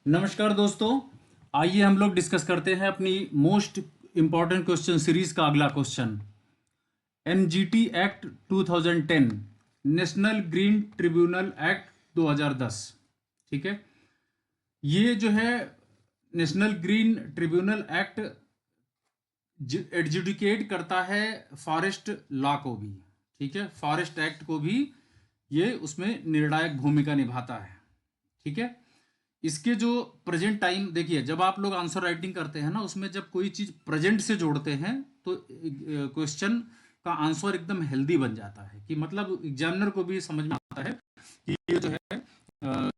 नमस्कार दोस्तों, आइए हम लोग डिस्कस करते हैं अपनी मोस्ट इम्पॉर्टेंट क्वेश्चन सीरीज का अगला question. NGT act 2010, national green tribunal act 2010। ठीक है, ये जो है national green tribunal act adjudicate करता है फॉरेस्ट लॉ को भी। ठीक है, फॉरेस्ट एक्ट को भी ये उसमें निर्णायक भूमिका निभाता है। ठीक है, इसके जो प्रेजेंट टाइम देखिए, जब आप लोग आंसर राइटिंग करते हैं ना, उसमें जब कोई चीज प्रेजेंट से जोड़ते हैं तो क्वेश्चन का आंसर एकदम हेल्दी बन जाता है, कि मतलब एग्जामिनर को भी समझ में आता है कि ये जो है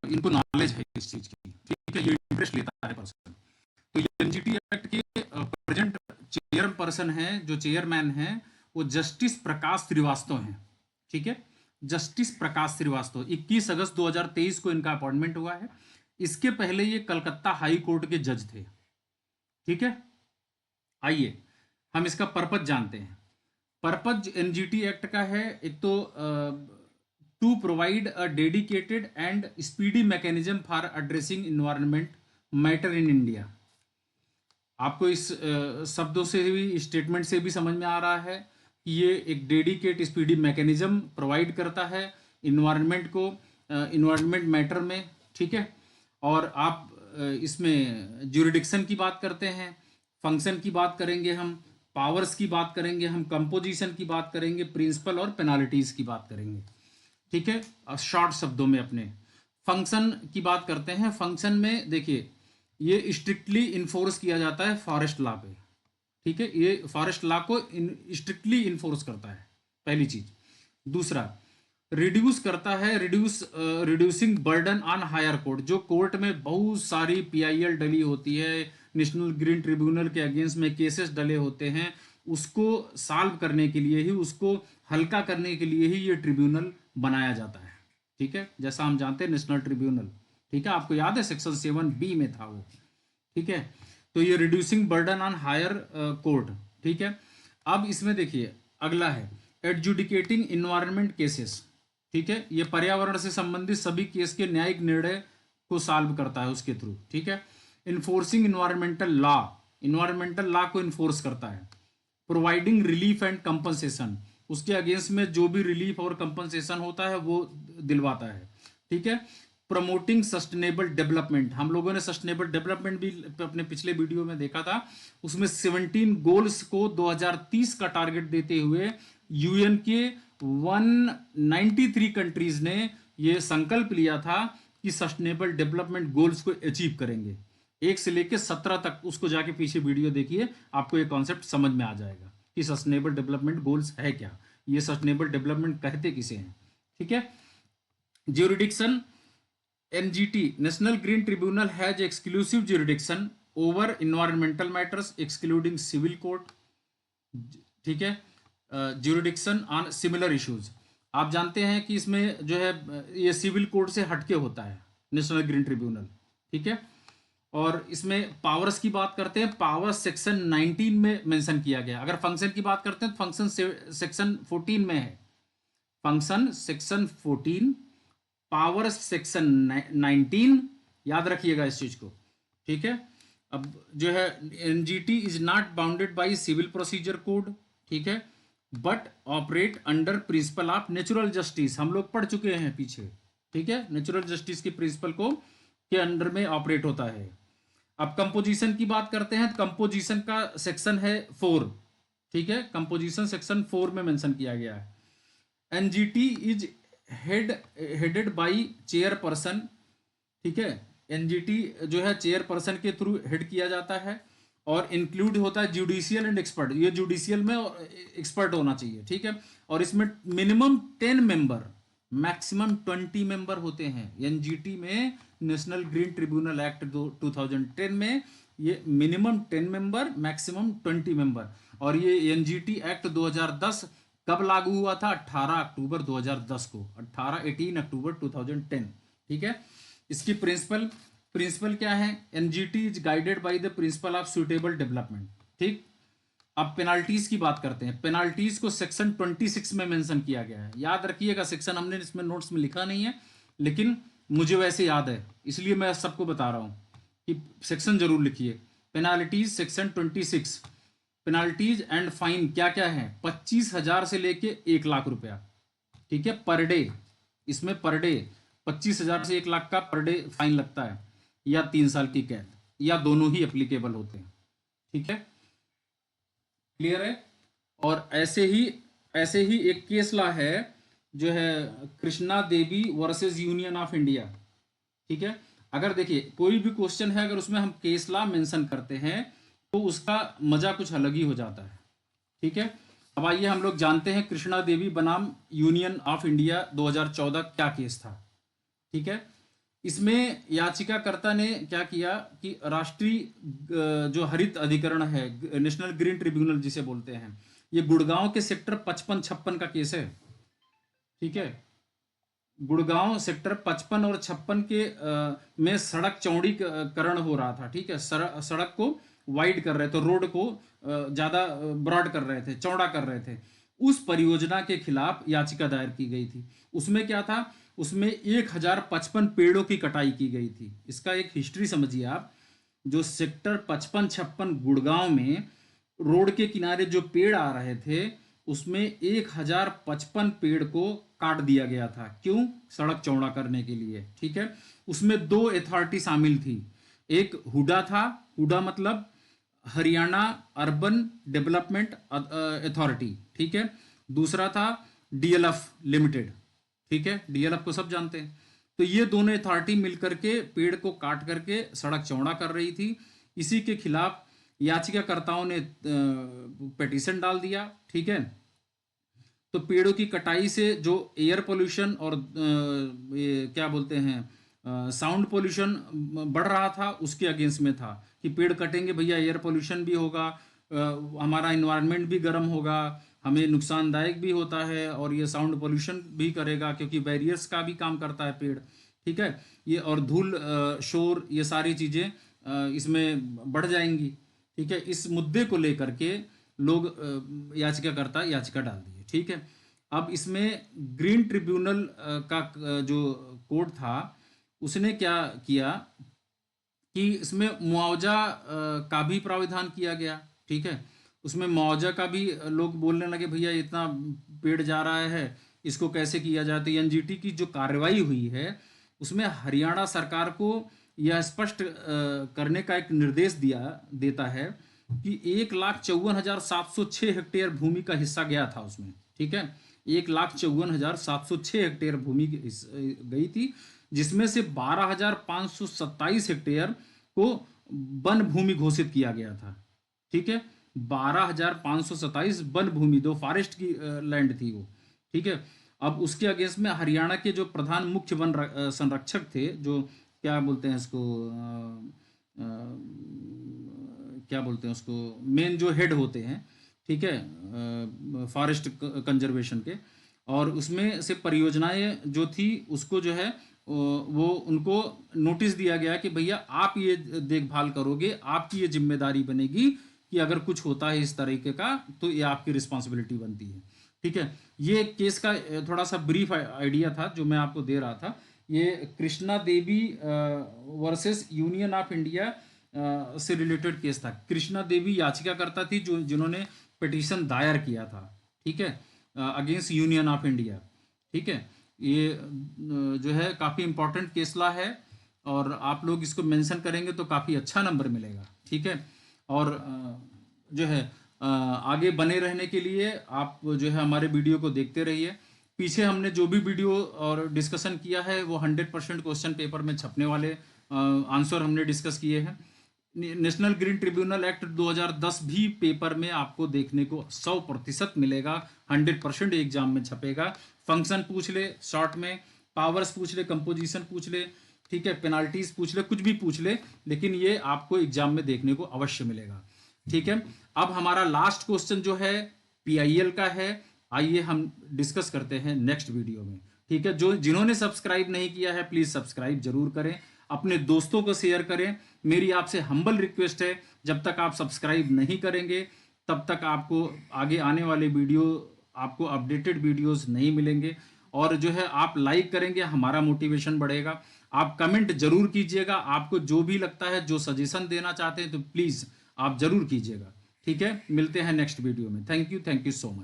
इनको नॉलेज है इस चीज की। ठीक है, ये इंटरेस्ट लेता है पर्सन। तो ये एनजीटी एक्ट के प्रेजेंट चेयर पर्सन है, जो चेयरमैन है वो जस्टिस प्रकाश श्रीवास्तव हैं। ठीक है, जस्टिस प्रकाश श्रीवास्तव 21 अगस्त 2023 को इनका अपॉइंटमेंट हुआ है। इसके पहले ये कलकत्ता हाई कोर्ट के जज थे। ठीक है, आइए हम इसका पर्पज जानते हैं। पर्पज एनजीटी एक्ट का है, एक तो to provide a dedicated and speedy mechanism for addressing environment matter in India. आपको इस शब्दों से भी, स्टेटमेंट से भी समझ में आ रहा है कि ये एक डेडिकेट स्पीडी मैकेनिज्म प्रोवाइड करता है इन्वायरमेंट को, इन्वायरमेंट मैटर में। ठीक है, और आप इसमें ज्यूरिडिक्शन की बात करते हैं, फंक्शन की बात करेंगे हम, पावर्स की बात करेंगे हम, कंपोजिशन की बात करेंगे, प्रिंसिपल और पेनाल्टीज की बात करेंगे। ठीक है, शॉर्ट शब्दों में अपने फंक्शन की बात करते हैं। फंक्शन में देखिए, ये स्ट्रिक्टली इन्फोर्स किया जाता है फॉरेस्ट लॉ पे। ठीक है, ये फॉरेस्ट लॉ को स्ट्रिक्टली इन्फोर्स करता है, पहली चीज। दूसरा, रिड्यूस करता है, reducing burden on higher court. जो कोर्ट में बहुत सारी पीआईएल डली होती है, नेशनल ग्रीन ट्रिब्यूनल के अगेंस्ट में केसेस डले होते हैं, उसको सॉल्व करने के लिए ही, उसको हल्का करने के लिए ही ये ट्रिब्यूनल बनाया जाता है। ठीक है, जैसा हम जानते हैं नेशनल ट्रिब्यूनल, ठीक है, आपको याद है सेक्शन 7B में था वो। ठीक है, तो ये reducing burden on higher court. ठीक है, अब इसमें देखिए अगला है एडजुडिकेटिंग इन्वायरमेंट केसेस। ठीक है, ये पर्यावरण से संबंधित सभी केस के न्यायिक निर्णय को सॉल्व करता है उसके थ्रू। ठीक है, इन्फोर्सिंग इन्वायरमेंटल लॉ को इन्फोर्स करता है। प्रोवाइडिंग रिलीफ एंड कंपनसेशन, उसके अगेंस्ट में जो भी रिलीफ और कंपनसेशन होता है वो दिलवाता है। ठीक है, प्रमोटिंग सस्टेनेबल डेवलपमेंट, हम लोगों ने सस्टेनेबल डेवलपमेंट भी अपने पिछले वीडियो में देखा था। उसमें 17 गोल्स को 2030 का टारगेट देते हुए यूएन के 193 कंट्रीज ने यह संकल्प लिया था कि सस्टेनेबल डेवलपमेंट गोल्स को अचीव करेंगे। 1 से लेकर 17 तक, उसको जाके पीछे वीडियो देखिए, आपको ये कॉन्सेप्ट समझ में आ जाएगा कि सस्टेनेबल डेवलपमेंट गोल्स है क्या, ये सस्टेनेबल डेवलपमेंट कहते किसे हैं। ठीक है, jurisdiction, NGT national green tribunal has exclusive jurisdiction over environmental matters excluding civil court. ठीक है, ज्यूरिडिक्शन ऑन सिमिलर इश्यूज, आप जानते हैं कि इसमें जो है ये सिविल कोर्ट से हटके होता है नेशनल ग्रीन ट्रिब्यूनल। ठीक है, और इसमें पावर्स की बात करते हैं, पावर सेक्शन 19 में मेंशन किया गया। अगर फंक्शन की बात करते हैं तो फंक्शन सेक्शन 14 में है, फंक्शन सेक्शन 14, पावर सेक्शन 19, याद रखिएगा इस चीज को। ठीक है, अब जो है NGT is not bounded by civil procedure code. ठीक है, but operate under principle of natural justice, हम लोग पढ़ चुके हैं पीछे। ठीक है, नेचुरल जस्टिस के प्रिंसिपल को के अंडर में ऑपरेट होता है। अब कंपोजिशन की बात करते हैं, कंपोजिशन का सेक्शन है 4। ठीक है, कंपोजिशन सेक्शन 4 में मेंशन किया गया है। NGT is headed by chairperson. ठीक है, एनजीटी जो है चेयरपर्सन के थ्रू हेड किया जाता है, और इंक्लूड होता है जुडिशियल एंड एक्सपर्ट, ये जुडिशियल में एक्सपर्ट होना चाहिए। ठीक है, और इसमें मिनिमम 10 मेंबर, मैक्सिमम 20 मेंबर होते हैं एनजीटी में। नेशनल ग्रीन ट्रिब्यूनल एक्ट 2010 में ये मिनिमम 10 मेंबर, मैक्सिमम 20 मेंबर। और ये एनजीटी एक्ट 2010 कब लागू हुआ था? 18 अक्टूबर 2010 को, 18 अक्टूबर 2010। ठीक है, इसकी प्रिंसिपल क्या है? NGT is guided by the principle of suitable development. ठीक, अब पेनाल्टीज की बात करते हैं। पेनाल्टीज को सेक्शन 26 में मेंशन किया गया है, याद रखिएगा। सेक्शन हमने इसमें नोट्स में लिखा नहीं है, लेकिन मुझे वैसे याद है, इसलिए मैं सबको बता रहा हूं। कि सेक्शन जरूर लिखिए। Penalties section 26, penalties and fine क्या क्या है, 25,000 से लेके 1 लाख रुपया, ठीक है, पर डे। इसमें पर डे 25,000 से 1 लाख का पर डे फाइन लगता है, या 3 साल की कैद, या दोनों ही एप्लीकेबल होते हैं, ठीक है, क्लियर है। और ऐसे ही एक केस ला है जो है कृष्णा देवी वर्सेस यूनियन ऑफ इंडिया, ठीक है। अगर देखिए कोई भी क्वेश्चन है, अगर उसमें हम केस ला मेंशन करते हैं तो उसका मजा कुछ अलग ही हो जाता है, ठीक है। अब आइए हम लोग जानते हैं कृष्णा देवी बनाम यूनियन ऑफ इंडिया 2014 क्या केस था, ठीक है। इसमें याचिकाकर्ता ने क्या किया कि राष्ट्रीय जो हरित अधिकरण है, नेशनल ग्रीन ट्रिब्यूनल जिसे बोलते हैं, ये गुड़गांव के सेक्टर 55-56 का केस है, ठीक है। गुड़गांव सेक्टर 55 और 56 के में सड़क चौड़ीकरण हो रहा था, ठीक है। सड़क को वाइड कर रहे थे, रोड को ज्यादा ब्रॉड कर रहे थे, चौड़ा कर रहे थे। उस परियोजना के खिलाफ याचिका दायर की गई थी। उसमें क्या था, उसमें 1055 पेड़ों की कटाई की गई थी। इसका एक हिस्ट्री समझिए आप। जो सेक्टर 55-56 गुड़गांव में रोड के किनारे जो पेड़ आ रहे थे, उसमें 1055 पेड़ को काट दिया गया था। क्यों? सड़क चौड़ा करने के लिए, ठीक है। उसमें 2 अथॉरिटी शामिल थी। एक हुडा था, हुडा मतलब हरियाणा अर्बन डेवलपमेंट अथॉरिटी, ठीक है। दूसरा था डीएलएफ लिमिटेड, ठीक है, डीएलएफ को सब जानते हैं। तो ये दोनों अथॉरिटी मिलकर के पेड़ को काट करके सड़क चौड़ा कर रही थी। इसी के खिलाफ याचिकाकर्ताओं ने पिटीशन डाल दिया, ठीक है। तो पेड़ों की कटाई से जो एयर पोल्यूशन और ये क्या बोलते हैं साउंड पोल्यूशन बढ़ रहा था, उसके अगेंस्ट में था कि पेड़ कटेंगे भैया, एयर पोल्यूशन भी होगा, हमारा इन्वायरमेंट भी गर्म होगा, हमें नुकसानदायक भी होता है, और ये साउंड पोल्यूशन भी करेगा क्योंकि बैरियर्स का भी काम करता है पेड़, ठीक है। ये और धूल शोर ये सारी चीज़ें इसमें बढ़ जाएंगी, ठीक है। इस मुद्दे को लेकर के लोग याचिकाकर्ता याचिका डाल दिए, ठीक है। अब इसमें ग्रीन ट्रिब्यूनल का जो कोर्ट था, उसने क्या किया कि इसमें मुआवजा का भी प्रावधान किया गया, ठीक है। उसमें मुआवजा का भी लोग बोलने लगे भैया इतना पेड़ जा रहा है, इसको कैसे किया जाए। तो एनजीटी की जो कार्रवाई हुई है, उसमें हरियाणा सरकार को यह स्पष्ट करने का एक निर्देश देता है कि 1,54,706 हेक्टेयर भूमि का हिस्सा गया था उसमें, ठीक है। 1,54,706 हेक्टेयर भूमि गई थी, जिसमें से 12,527 हेक्टेयर को वन भूमि घोषित किया गया था, ठीक है। 12,527 वन भूमि, दो फॉरेस्ट की लैंड थी वो, ठीक है। अब उसके अगेंस्ट में हरियाणा के जो प्रधान मुख्य वन संरक्षक थे, जो क्या बोलते हैं इसको क्या बोलते हैं उसको, मेन जो हेड होते हैं, ठीक है, फॉरेस्ट कंजर्वेशन के, और उसमें से परियोजनाएं जो थी उसको जो है वो उनको नोटिस दिया गया कि भैया आप ये देखभाल करोगे, आपकी ये जिम्मेदारी बनेगी कि अगर कुछ होता है इस तरीके का तो ये आपकी रिस्पॉन्सिबिलिटी बनती है, ठीक है। ये केस का थोड़ा सा ब्रीफ आइडिया था जो मैं आपको दे रहा था। ये कृष्णा देवी वर्सेस यूनियन ऑफ इंडिया से रिलेटेड केस था। कृष्णा देवी याचिकाकर्ता थी जो जिन्होंने पिटीशन दायर किया था, ठीक है, अगेंस्ट यूनियन ऑफ इंडिया, ठीक है। ये जो है काफ़ी इंपॉर्टेंट केसला है, और आप लोग इसको मेंशन करेंगे तो काफ़ी अच्छा नंबर मिलेगा, ठीक है। और जो है आगे बने रहने के लिए आप जो है हमारे वीडियो को देखते रहिए। पीछे हमने जो भी वीडियो और डिस्कशन किया है वो 100% क्वेश्चन पेपर में छपने वाले आंसर हमने डिस्कस किए हैं। नेशनल ग्रीन ट्रिब्यूनल एक्ट 2010 भी पेपर में आपको देखने को 100% मिलेगा, 100% एग्जाम में छपेगा। फंक्शन पूछ ले शॉर्ट में, पावर्स पूछ ले, कंपोजिशन पूछ ले, ठीक है, पेनाल्टीज पूछ ले, कुछ भी पूछ ले, लेकिन ये आपको एग्जाम में देखने को अवश्य मिलेगा, ठीक है। अब हमारा लास्ट क्वेश्चन जो है पीआईएल का है, आइए हम डिस्कस करते हैं नेक्स्ट वीडियो में, ठीक है। जो जिन्होंने सब्सक्राइब नहीं किया है प्लीज सब्सक्राइब जरूर करें, अपने दोस्तों को शेयर करें। मेरी आपसे हम्बल रिक्वेस्ट है, जब तक आप सब्सक्राइब नहीं करेंगे तब तक आपको आगे आने वाले वीडियो, आपको अपडेटेड वीडियोस नहीं मिलेंगे। और जो है आप लाइक करेंगे, हमारा मोटिवेशन बढ़ेगा। आप कमेंट जरूर कीजिएगा, आपको जो भी लगता है, जो सजेशन देना चाहते हैं तो प्लीज आप जरूर कीजिएगा। ठीक है, मिलते हैं नेक्स्ट वीडियो में। Thank you so much.